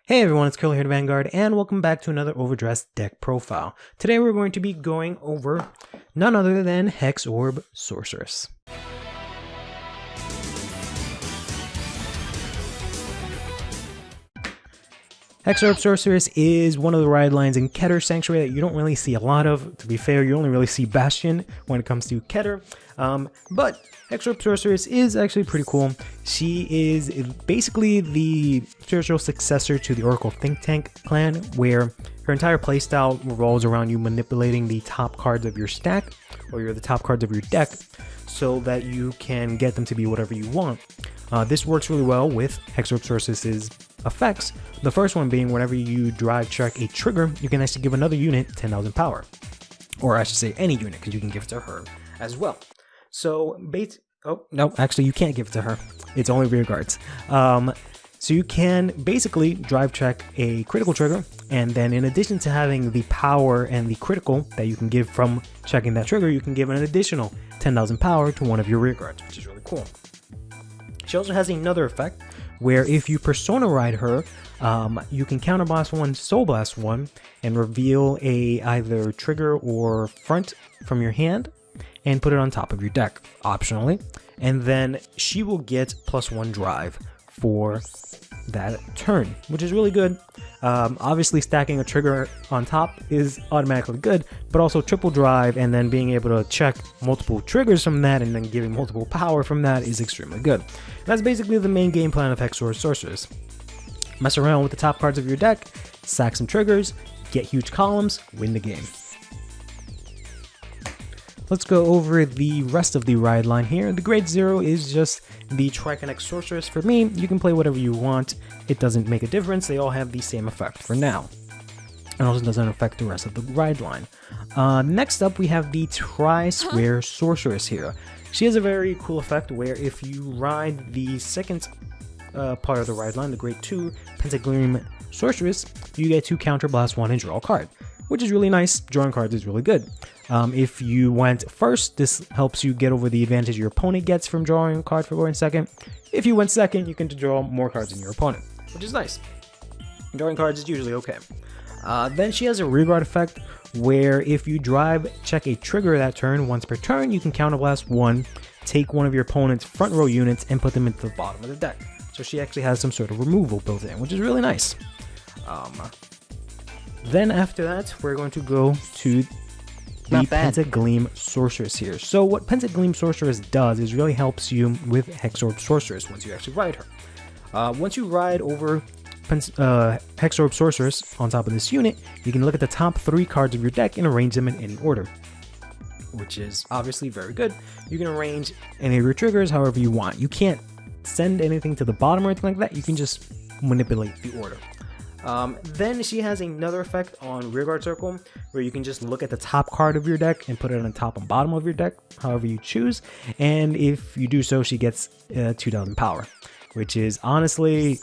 Hey everyone, it's CurlyHairedVanguard, and welcome back to another overdressed deck profile. Today we're going to be going over none other than Hexaorb Sorceress. Hexaorb Sorceress is one of the ride lines in Keter Sanctuary that you don't really see a lot of. To be fair, you only really see Bastion when it comes to Keter. But Hexaorb Sorceress is actually pretty cool. She is basically the spiritual successor to the Oracle Think Tank clan, where her entire playstyle revolves around you manipulating the top cards of your stack, or the top cards of your deck, so that you can get them to be whatever you want. This works really well with Hexaorb Sorceress's effects. The first one being whenever you drive check a trigger, you can actually give another unit 10,000 power. Or I should say any unit, because you can give it to her as well. So, oh, no, actually you can't give it to her. It's only rear guards. So you can basically drive check a critical trigger, and then in addition to having the power and the critical that you can give from checking that trigger, you can give an additional 10,000 power to one of your rear guards, which is really cool. She also has another effect where if you persona ride her, you can counterblast one, soul blast one, and reveal a either trigger or front from your hand and put it on top of your deck, optionally. And then she will get +1 drive for that turn, which is really good. Obviously stacking a trigger on top is automatically good, but also triple drive and then being able to check multiple triggers from that and then giving multiple power from that is extremely good. That's basically the main game plan of Hexaorb Sorceress. Mess around with the top cards of your deck, stack some triggers, get huge columns, win the game. Let's go over the rest of the ride line here. The grade 0 is just the Triconnect Sorceress. For me, you can play whatever you want. It doesn't make a difference. They all have the same effect for now. It also doesn't affect the rest of the ride line. Next up, we have the Tri-Square Sorceress here. She has a very cool effect where if you ride the second part of the ride line, the grade 2 Pentagleam Sorceress, you get to counterblast 1 and draw a card, which is really nice. Drawing cards is really good. If you went first, this helps you get over the advantage your opponent gets from drawing a card for going second. If you went second, you can draw more cards than your opponent, which is nice. Drawing cards is usually okay. Then she has a rear guard effect where if you drive check a trigger that turn once per turn, you can counterblast 1, take one of your opponent's front row units and put them into the bottom of the deck. So she actually has some sort of removal built in, which is really nice. Then after that, we're going to go to the Pentagleam Sorceress here. So what Pentagleam Sorceress does is really helps you with Hexaorb Sorceress once you actually ride her. Once you ride over Hexaorb Sorceress on top of this unit, you can look at the top 3 cards of your deck and arrange them in any order, which is obviously very good. You can arrange any of your triggers however you want. You can't send anything to the bottom or anything like that. You can just manipulate the order. Then she has another effect on Rearguard Circle where you can just look at the top card of your deck and put it on the top and bottom of your deck, however you choose. And if you do so, she gets 2,000 power, which is honestly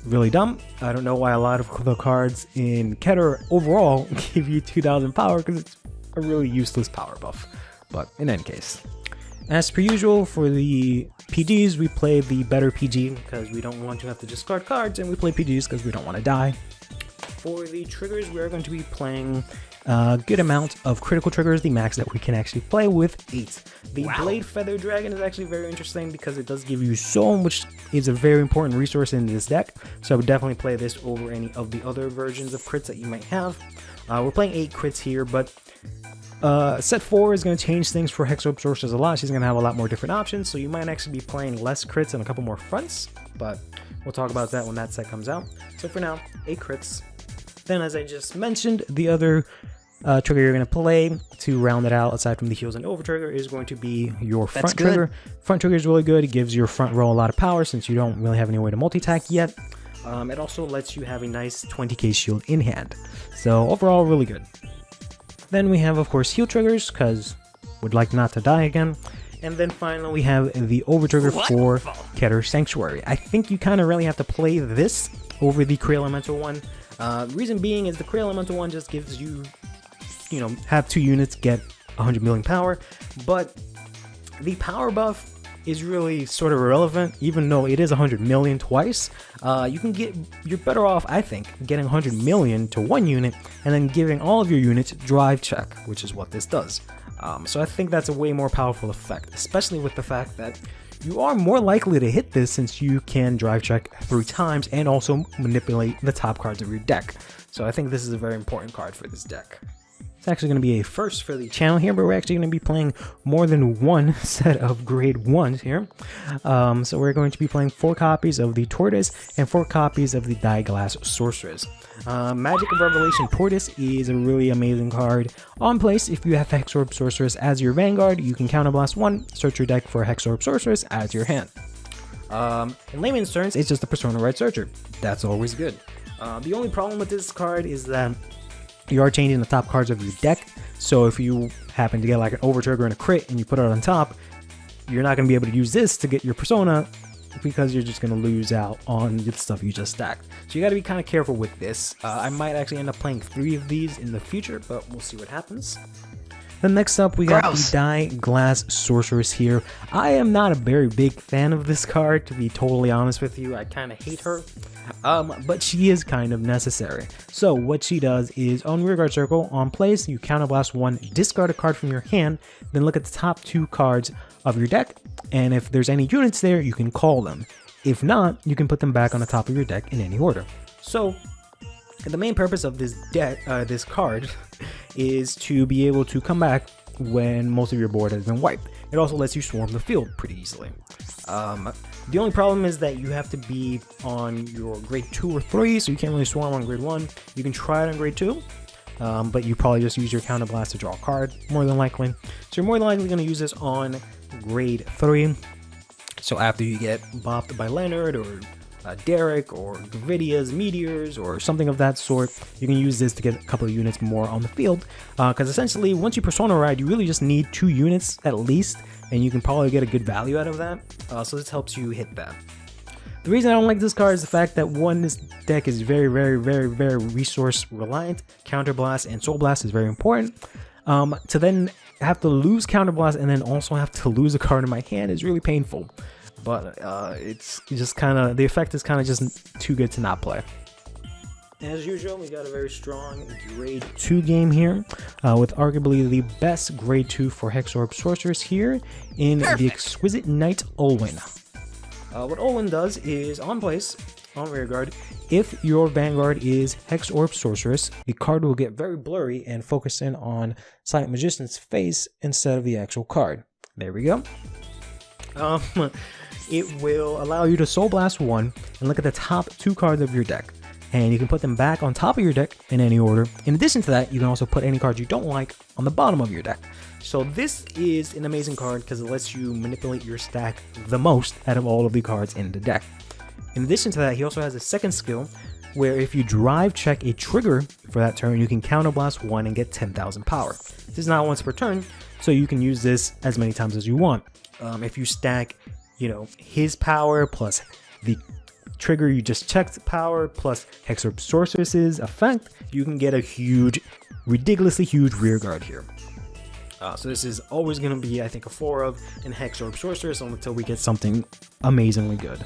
really dumb. I don't know why a lot of the cards in Keter overall give you 2,000 power, because it's a really useless power buff. But in any case, as per usual, for the PGs, we play the better PG because we don't want to have to discard cards, and we play PGs because we don't want to die. For the triggers, we're going to be playing a good amount of critical triggers, the max that we can actually play with 8. The Blade Feather Dragon is actually very interesting because it does give you soul, which is a very important resource in this deck. So I would definitely play this over any of the other versions of crits that you might have. We're playing 8 crits here, but set 4 is going to change things for Hexaorb Sorceress a lot. She's going to have a lot more different options, so you might actually be playing less crits and a couple more fronts, but we'll talk about that when that set comes out. So for now, 8 crits. Then, as I just mentioned, the other trigger you're going to play to round it out, aside from the heals and over trigger, is going to be your front trigger. Front trigger is really good. It gives your front row a lot of power since you don't really have any way to multi-attack yet. It also lets you have a nice 20k shield in hand. So overall, really good. Then we have, of course, heal triggers, because would like not to die again. And then finally, we have the over trigger for Keter Sanctuary. I think you kind of really have to play this over the Kree Elemental one. Reason being is the Kree Elemental one just gives you, have 2 units, get 100 million power. But the power buff is really sort of irrelevant, even though it is 100 million twice. You're better off, I think, getting 100 million to one unit and then giving all of your units drive check, which is what this does. So I think that's a way more powerful effect, especially with the fact that you are more likely to hit this since you can drive check 3 times and also manipulate the top cards of your deck. So I think this is a very important card for this deck. It's actually going to be a first for the channel here, but we're actually going to be playing more than one set of grade 1s here. So we're going to be playing 4 copies of the Tortoise and 4 copies of the Glass Sorceress. Magic of Revelation Tortoise is a really amazing card. On place, if you have Hexaorb Sorceress as your Vanguard, you can counterblast 1, search your deck for Hexaorb Sorceress as your hand. In layman's terms, it's just a Persona Red Searcher. That's always good. The only problem with this card is that you are changing the top cards of your deck, so if you happen to get like an overtrigger and a crit and you put it on top, you're not going to be able to use this to get your Persona because you're just going to lose out on the stuff you just stacked. So you got to be kind of careful with this. I might actually end up playing 3 of these in the future, but we'll see what happens. Then next up, we got the Glass Sorceress here. I am not a very big fan of this card, to be totally honest with you. I kind of hate her, but she is kind of necessary. So what she does is, on Rearguard Circle, on place, you counterblast 1, discard a card from your hand, then look at the top 2 cards of your deck, and if there's any units there, you can call them. If not, you can put them back on the top of your deck in any order. So the main purpose of this card is to be able to come back when most of your board has been wiped. It also lets you swarm the field pretty easily. The only problem is that you have to be on your grade 2 or 3, so you can't really swarm on grade 1. You can try it on grade 2, but you probably just use your counterblast to draw a card, more than likely. So you're more than likely going to use this on grade 3. So after you get bopped by Leonard or Derek or Gravidia's Meteors or something of that sort, you can use this to get a couple of units more on the field, because essentially once you Persona ride, you really just need 2 units at least, and you can probably get a good value out of that. So this helps you hit that. The reason I don't like this card is the fact that, one, this deck is very resource reliant. Counterblast and Soul Blast is very important. To then have to lose Counterblast and then also have to lose a card in my hand is really painful. But it's just kind of, the effect is kind of just too good to not play. As usual, we got a very strong grade 2 game here, with arguably the best grade 2 for Hexaorb Sorceress here in the Exquisite Knight Olwen. What Olwen does is, on place, on rearguard, if your Vanguard is Hexaorb Sorceress, the card will get very blurry and focus in on Silent Magician's face instead of the actual card. There we go. It will allow you to Soul Blast 1 and look at the top 2 cards of your deck, and you can put them back on top of your deck in any order. In addition to that, you can also put any cards you don't like on the bottom of your deck. So this is an amazing card because it lets you manipulate your stack the most out of all of the cards in the deck. In addition to that, he also has a second skill where if you drive check a trigger for that turn, you can counterblast 1 and get 10,000 power. This is not once per turn, so you can use this as many times as you want. If you stack, his power plus the trigger you just checked power plus Hexaorb Sorceress's effect, you can get a huge, ridiculously huge rearguard here. So this is always going to be, I think, a 4 of in Hexaorb Sorceress until we get something amazingly good.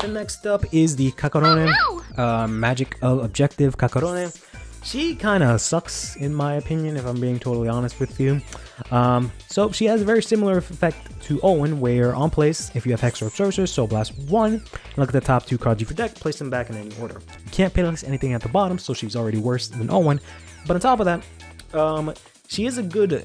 And next up is the Kakarone, Magic of Objective Kakarone. She kind of sucks, in my opinion, if I'm being totally honest with you. So she has a very similar effect to Owen, where on place, if you have Hexaorb Sorceress, Soul Blast 1, and look at the top 2 cards of your deck, place them back in any order. You can't place anything at the bottom, so she's already worse than Owen. But on top of that, she is a good,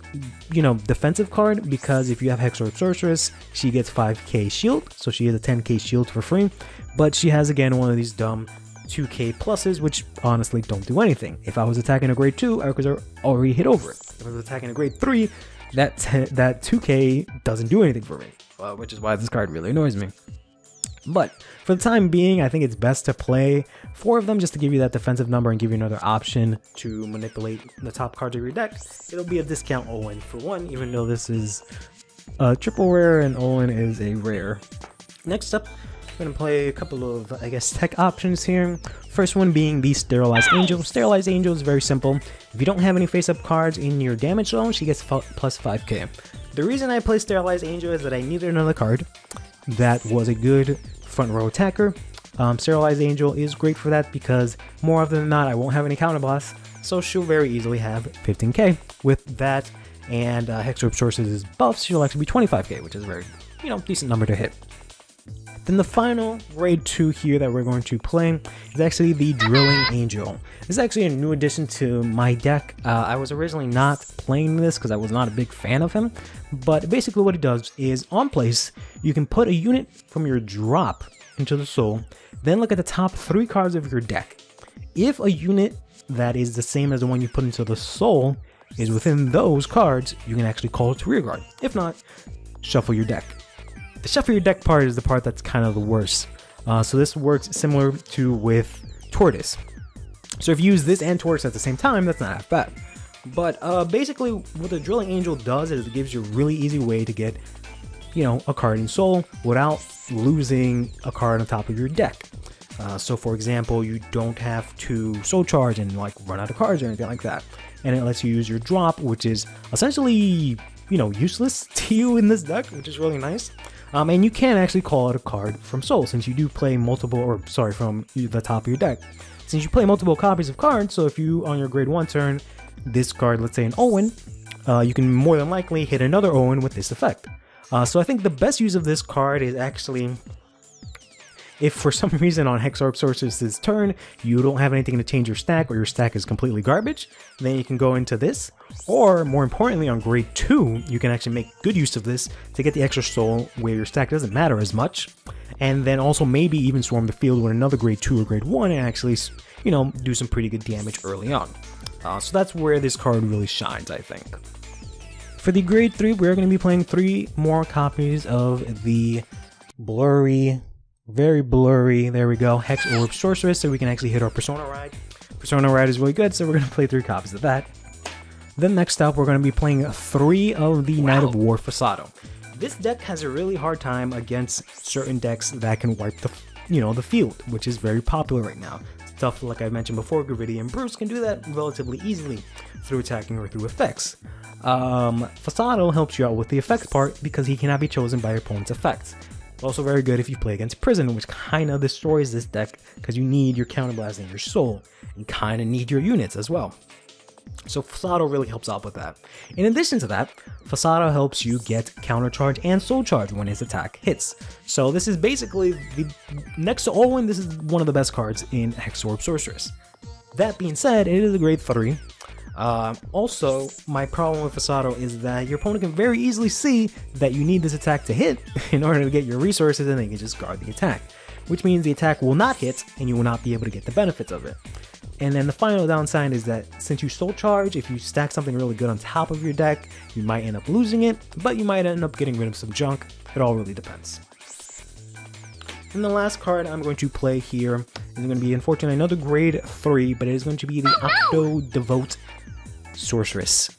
defensive card, because if you have Hexaorb Sorceress, she gets 5k shield, so she has a 10k shield for free. But she has, again, one of these dumb 2k pluses, which honestly don't do anything. If I was attacking a grade 2, I could already hit over it. If I was attacking a grade 3, that 2k doesn't do anything for me, which is why this card really annoys me. But for the time being, I think it's best to play 4 of them just to give you that defensive number and give you another option to manipulate the top cards of your deck. It'll be a discount Owen for 1, even though this is a triple rare and Owen is a rare. Next up, we're going to play a couple of, tech options here. First one being the Sterilized Angel. Sterilized Angel is very simple. If you don't have any face-up cards in your damage zone, she gets plus 5k. The reason I placed Sterilized Angel is that I needed another card that was a good front row attacker. Sterilized Angel is great for that because more often than not I won't have any counterblast, so she'll very easily have 15k. With that and Hexaorb Sorceress's buffs, she'll actually be 25k, which is a very, decent number to hit. Then the final grade 2 here that we're going to play is actually the Drilling Angel. This is actually a new addition to my deck. I was originally not playing this because I was not a big fan of him, but basically what it does is on place, you can put a unit from your drop into the soul, then look at the top 3 cards of your deck. If a unit that is the same as the one you put into the soul is within those cards, you can actually call it to rearguard. If not, shuffle your deck. The shuffle your deck part is the part that's kind of the worst. So this works similar to with Tortoise. So if you use this and Tortoise at the same time, that's not half bad. But basically what the Drilling Angel does is it gives you a really easy way to get, a card in soul without losing a card on top of your deck. So for example, you don't have to soul charge and run out of cards or anything like that. And it lets you use your drop, which is essentially, useless to you in this deck, which is really nice. And you can actually call out a card from soul since you do play from the top of your deck. Since you play multiple copies of cards, so if you on your grade 1 turn discard, let's say an Owen, you can more than likely hit another Owen with this effect. So I think the best use of this card is actually if for some reason on Hexaorb Sorceress's turn you don't have anything to change your stack or your stack is completely garbage, then you can go into this. Or more importantly, on grade 2, you can actually make good use of this to get the extra soul where your stack doesn't matter as much. And then also maybe even swarm the field with another grade 2 or grade 1 and actually, do some pretty good damage early on. So that's where this card really shines, I think. For the grade 3, we're going to be playing 3 more copies of the very blurry, there we go, Hexaorb Sorceress, so we can actually hit our Persona Ride. Persona Ride is really good, so we're going to play 3 copies of that. Then next up, we're going to be playing 3 of the Knight of War Fasado. This deck has a really hard time against certain decks that can wipe the, the field, which is very popular right now. Stuff like I mentioned before, Gravity and Bruce can do that relatively easily through attacking or through effects. Fasado helps you out with the effects part because he cannot be chosen by your opponent's effects. It's also very good if you play against Prison, which kind of destroys this deck because you need your counterblast and your soul, and kind of need your units as well. So Fasado really helps out with that. In addition to that, Fasado helps you get counter charge and soul charge when his attack hits. So this is basically, next to Owen, this is one of the best cards in Hexaorb Sorceress. That being said, it is a grade 3. Also, my problem with Fasado is that your opponent can very easily see that you need this attack to hit in order to get your resources, and they can just guard the attack, which means the attack will not hit and you will not be able to get the benefits of it. And then the final downside is that since you soul charge, if you stack something really good on top of your deck, you might end up losing it, but you might end up getting rid of some junk. It all really depends. And the last card I'm going to play here is going to be, unfortunately, another grade 3, but it is going to be the Octo-Devote Sorceress.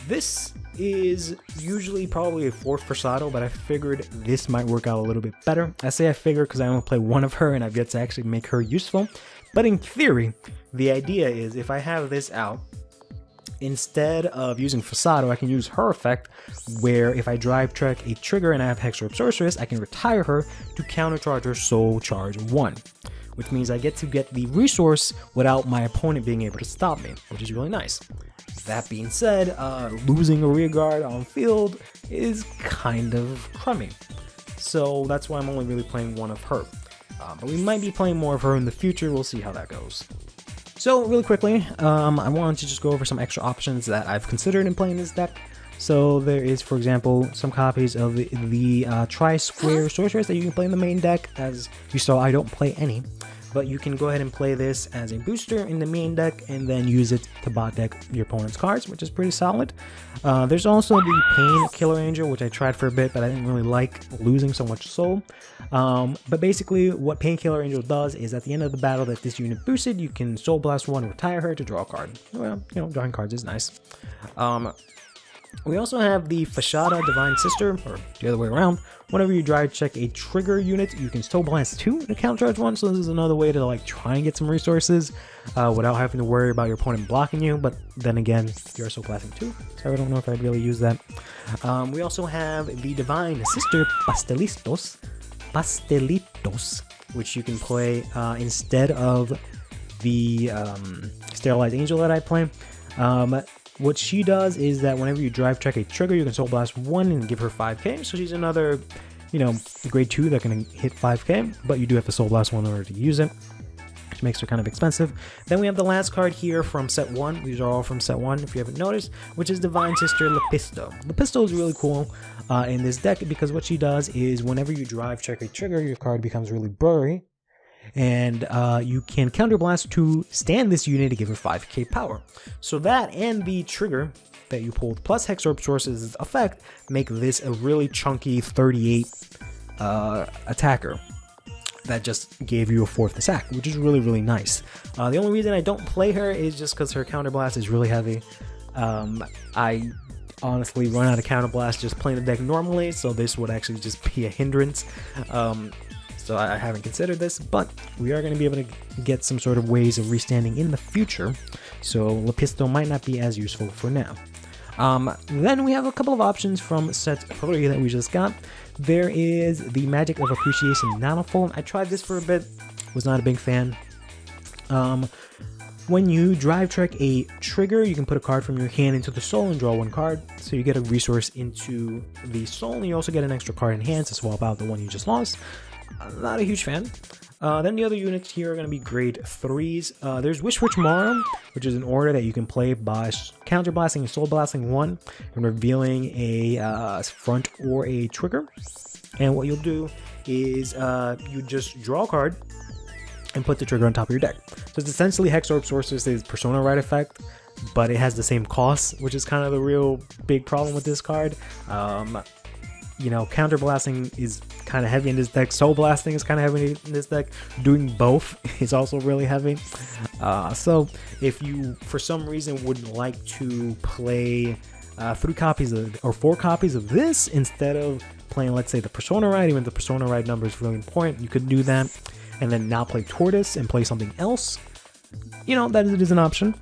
This is usually probably a 4th Fasado, but I figured this might work out a little bit better. I say I figured because I only play one of her and I've yet to actually make her useful. But in theory, the idea is if I have this out, instead of using Fasado, I can use her effect, where if I drive track a trigger and I have Hexaorb Sorceress, I can retire her to countercharge her Soul Charge 1, which means I get to get the resource without my opponent being able to stop me, which is really nice. That being said, losing a rear guard on field is kind of crummy, so that's why I'm only really playing one of her. But we might be playing more of her in the future. We'll see how that goes. So really quickly, I wanted to just go over some extra options that I've considered in playing this deck. So there is, for example, some copies of the Tri-Square Sorceress that you can play in the main deck. As you saw, I don't play any, but you can go ahead and play this as a booster in the main deck and then use it to bot deck your opponent's cards, which is pretty solid. There's also the Painkiller Angel, which I tried for a bit, but I didn't really like losing so much soul. But basically what Painkiller Angel does is at the end of the battle that this unit boosted, you can Soul Blast 1, retire her to draw a card. Well, drawing cards is nice. We also have the Fashada Divine Sister, or the other way around. Whenever you drive check a trigger unit, you can Soul Blast 2 and countercharge 1, so this is another way to like try and get some resources without having to worry about your opponent blocking you, but then again, you're Soul Blasting 2, so I don't know if I'd really use that. We also have the Divine Sister Pastelitos, which you can play instead of the Sterilized Angel that I play. What she does is that whenever you drive check a trigger, you can Soul Blast 1 and give her 5k. So she's another, you know, grade 2 that can hit 5k, but you do have to Soul Blast 1 in order to use it, which makes her kind of expensive. Then we have the last card here from set 1. These are all from set 1, if you haven't noticed, which is Divine Sister Lepisto. Lepisto is really cool in this deck because what she does is whenever you drive check a trigger, your card becomes really blurry. And you can counterblast to stand this unit to give her 5k power. So that and the trigger that you pulled plus Hexaorb Sorceress' effect make this a really chunky 38 attacker that just gave you a 4th attack, which is really, really nice. The only reason I don't play her is just because her counterblast is really heavy. I honestly run out of counterblast just playing the deck normally, so this would actually just be a hindrance. So I haven't considered this, but we are going to be able to get some sort of ways of restanding in the future, so Lepisto might not be as useful for now. Then we have a couple of options from set 3 that we just got. There is the Magic of Appreciation Nanofold. I tried this for a bit, was not a big fan. When you drive check a trigger, you can put a card from your hand into the soul and draw 1 card, so you get a resource into the soul, and you also get an extra card in hand to swap out the one you just lost. Not a huge fan. Then the other units here are going to be grade 3s. There's Wish for Tomorrow, which is an order that you can play by counterblasting and soul blasting 1 and revealing a front or a trigger. And what you'll do is you just draw a card and put the trigger on top of your deck. So it's essentially Hexaorb Sorceress' Persona Right effect, but it has the same cost, which is kind of the real big problem with this card. You know, counterblasting is kind of heavy in this deck. Soul blasting is kind of heavy in this deck. Doing both is also really heavy. So if you, for some reason, would like to play 3 copies of, or 4 copies of this instead of playing, let's say, the Persona Right, even the Persona Right number is really important, you could do that, and then not play Tortoise and play something else. You know, that is an option.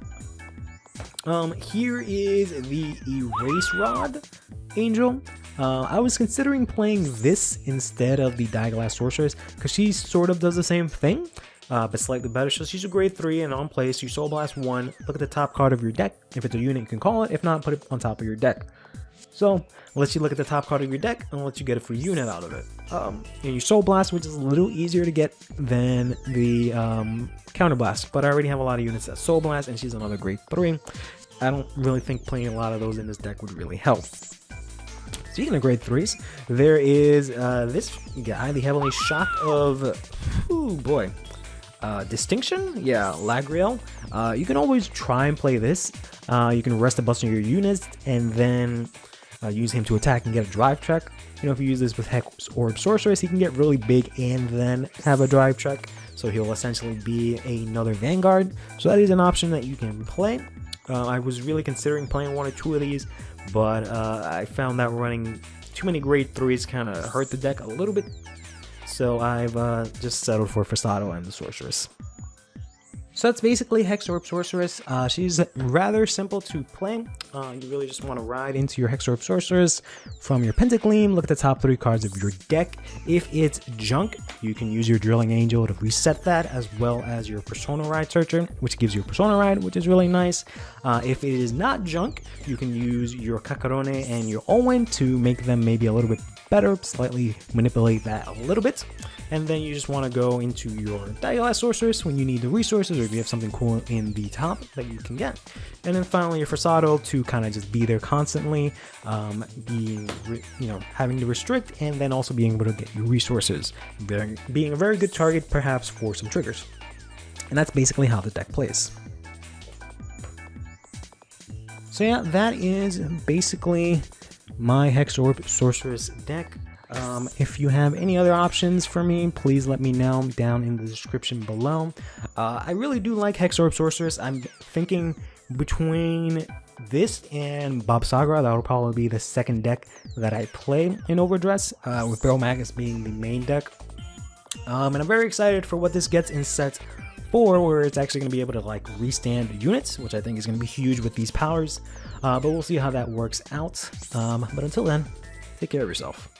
Here is the Erase Rod Angel. I was considering playing this instead of the Diaglass Sorceress because she sort of does the same thing, but slightly better. So she's a grade 3 and on place. You Soul Blast 1, look at the top card of your deck. If it's a unit, you can call it. If not, put it on top of your deck. So lets you look at the top card of your deck and lets you get a free unit out of it. And you Soul Blast, which is a little easier to get than the Counterblast, but I already have a lot of units that Soul Blast, and she's another grade 3. I don't really think playing a lot of those in this deck would really help. Speaking of grade 3s, there is this guy, the Heavenly Shock of, oh boy, Distinction? Yeah, Lagriel. You can always try and play this. You can rest a bust on your units and then use him to attack and get a drive check. You know, if you use this with Hexaorb Sorceress, he can get really big and then have a drive check. So he'll essentially be another Vanguard. So that is an option that you can play. I was really considering playing 1 or 2 of these, but I found that running too many grade 3s kind of hurt the deck a little bit, so I've just settled for Fasado and the Sorceress. So that's basically Hexaorb Sorceress. She's rather simple to play. You really just want to ride into your Hexaorb Sorceress from your Pentagleam, look at the top 3 cards of your deck. If it's junk, you can use your Drilling Angel to reset that, as well as your Persona Ride Searcher, which gives you a Persona Ride, which is really nice. If it is not junk, you can use your Kakarone and your Owen to make them maybe a little bit better, slightly manipulate that a little bit. And then you just want to go into your Diaglass Sorceress when you need the resources, or if you have something cool in the top that you can get. And then finally your Fasado to kind of just be there constantly, having to restrict, and then also being able to get you resources, being a very good target perhaps for some triggers. And that's basically how the deck plays. So yeah, that is basically my Hexaorb Sorceress deck. If you have any other options for me, please let me know down in the description below. I really do like Hexaorb Sorceress. I'm thinking between this and Bob Sagra, that will probably be the second deck that I play in overdress, with Barrel Magus being the main deck. And I'm very excited for what this gets in set 4, where it's actually going to be able to like restand units, which I think is going to be huge with these powers. But we'll see how that works out. But until then, take care of yourself.